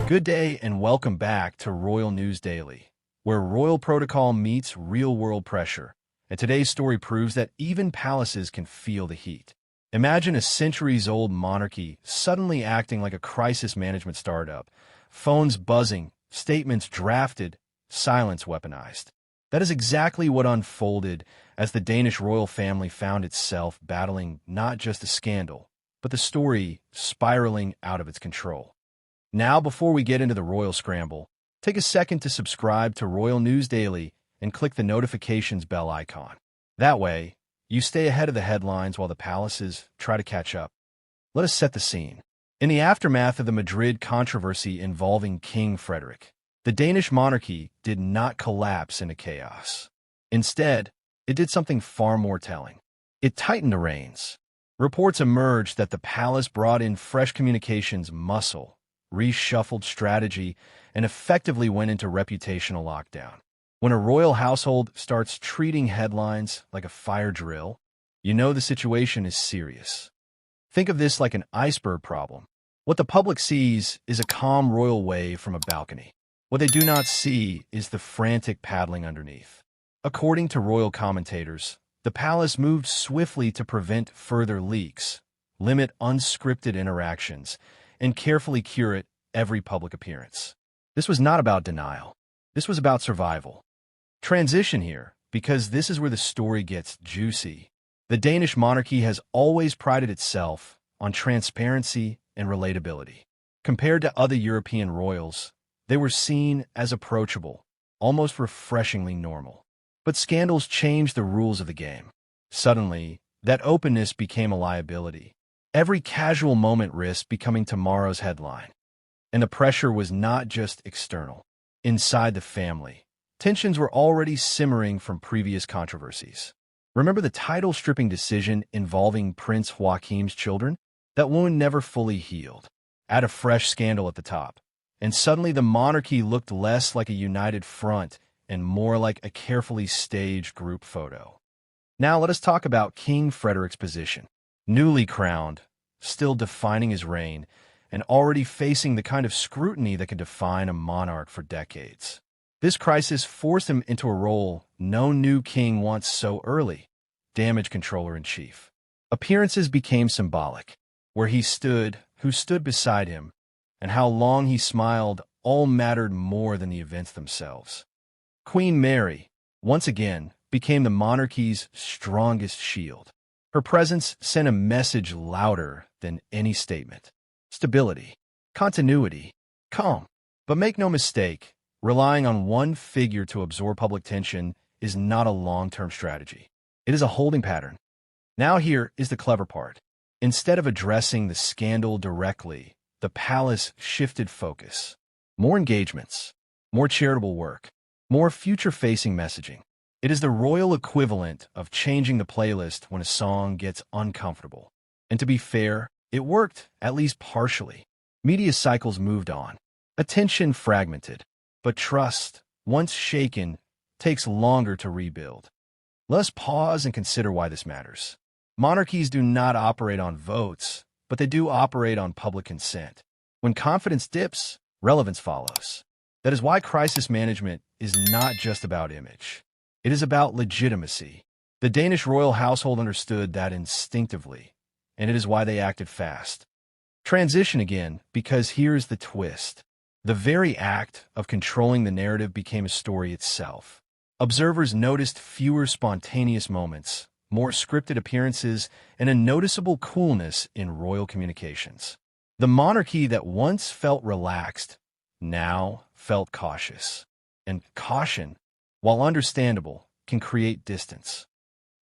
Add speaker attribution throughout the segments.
Speaker 1: Good day and welcome back to Royal News Daily, where royal protocol meets real-world pressure. And today's story proves that even palaces can feel the heat. Imagine a centuries-old monarchy suddenly acting like a crisis management startup. Phones buzzing, statements drafted, silence weaponized. That is exactly what unfolded as the Danish royal family found itself battling not just a scandal, but the story spiraling out of its control. Now, before we get into the royal scramble, take a second to subscribe to Royal News Daily and click the notifications bell icon. That way, you stay ahead of the headlines while the palaces try to catch up. Let us set the scene. In the aftermath of the Madrid controversy involving King Frederik, the Danish monarchy did not collapse into chaos. Instead, it did something far more telling. It tightened the reins. Reports emerged that the palace brought in fresh communications muscle, reshuffled strategy, and effectively went into reputational lockdown. When a royal household starts treating headlines like a fire drill, you know the situation is serious. Think of this like an iceberg problem. What the public sees is a calm royal wave from a balcony. What they do not see is the frantic paddling underneath. According to royal commentators, the palace moved swiftly to prevent further leaks, limit unscripted interactions, and carefully curate every public appearance. This was not about denial. This was about survival. Transition here, because this is where the story gets juicy. The Danish monarchy has always prided itself on transparency and relatability. Compared to other European royals, they were seen as approachable, almost refreshingly normal. But scandals changed the rules of the game. Suddenly, that openness became a liability. Every casual moment risked becoming tomorrow's headline. And the pressure was not just external. Inside the family, tensions were already simmering from previous controversies. Remember the title-stripping decision involving Prince Joachim's children? That wound never fully healed. Add a fresh scandal at the top, and suddenly the monarchy looked less like a united front and more like a carefully staged group photo. Now let us talk about King Frederik's position. Newly crowned, still defining his reign, and already facing the kind of scrutiny that could define a monarch for decades. This crisis forced him into a role no new king wants so early: damage controller-in-chief. Appearances became symbolic. Where he stood, who stood beside him, and how long he smiled all mattered more than the events themselves. Queen Mary, once again, became the monarchy's strongest shield. Her presence sent a message louder than any statement. Stability, continuity, calm. But make no mistake, relying on one figure to absorb public tension is not a long-term strategy. It is a holding pattern. Now here is the clever part. Instead of addressing the scandal directly, the palace shifted focus. More engagements, more charitable work, more future-facing messaging. It is the royal equivalent of changing the playlist when a song gets uncomfortable. And to be fair, it worked, at least partially. Media cycles moved on. Attention fragmented. But trust, once shaken, takes longer to rebuild. Let us pause and consider why this matters. Monarchies do not operate on votes, but they do operate on public consent. When confidence dips, relevance follows. That is why crisis management is not just about image. It is about legitimacy. The Danish royal household understood that instinctively, and it is why they acted fast. Transition again, because here's the twist. The very act of controlling the narrative became a story itself. Observers noticed fewer spontaneous moments, more scripted appearances, and a noticeable coolness in royal communications. The monarchy that once felt relaxed now felt cautious. And caution, while understandable, can create distance.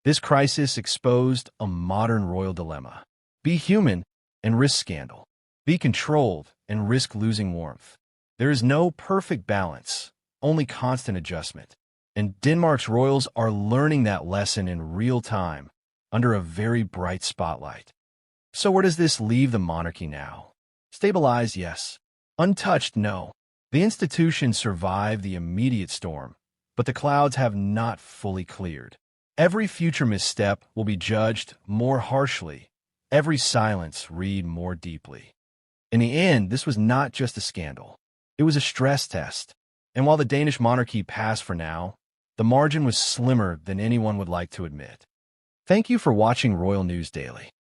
Speaker 1: This crisis exposed a modern royal dilemma. Be human and risk scandal. Be controlled and risk losing warmth. There is no perfect balance, only constant adjustment. And Denmark's royals are learning that lesson in real time, under a very bright spotlight. So where does this leave the monarchy now? Stabilized, yes. Untouched, no. The institution survived the immediate storm, but the clouds have not fully cleared. Every future misstep will be judged more harshly, every silence read more deeply. In the end, this was not just a scandal. It was a stress test. And while the Danish monarchy passed for now, the margin was slimmer than anyone would like to admit. Thank you for watching Royal News Daily.